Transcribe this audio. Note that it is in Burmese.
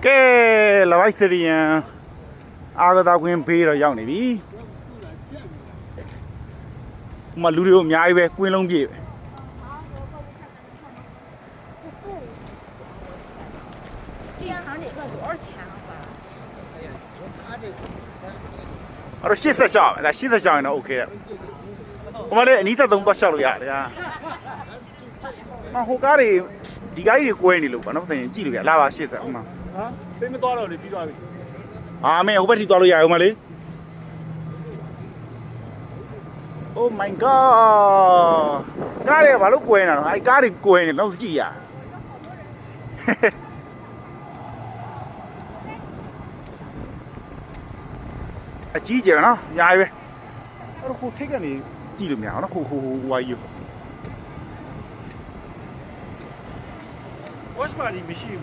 ကဲလဝိုက်စရီယန်အာဂသာကွင်းဘေးတော့ရောက်နေပြီဟိုမှာလူတွေအများကြီးပဲကွင်းလုံးပြည့်ပဲ一场这个多少钱啊？အဲ့တော့80ရှောက်ဒါ80ရှောက်ရင်တော့ OK တဲ့ဟိုမှာလည်းအနီးသက်သုံးသွားရှောက်လို့ရတယ်ဟာဟိုကားတွေဒီကားကြီးတွေကွဲနေလို့ပေါ့နော်ဆိုရင်ကြည့်လို့ရလာပါ80ဟိုမှာဟာသိမသွားတော့လေပြီးသွားပြီ အာမင်းဟိုဘက်ထိသွားလို့ရအောင်မလေး Oh my god ကားတွေကဘာလို့ကွဲနေတာလဲအဲ့ကားတွေကွဲနေတော့ကြည့်ရအကြီးကျယ်နော်ညာပဲအဲ့တော့ဟိုထိတ်ကနေကြည့်လို့မရအောင်နော်ဟိုဝိုင်းယူ ဝက်စပါဒီမရှိဘူး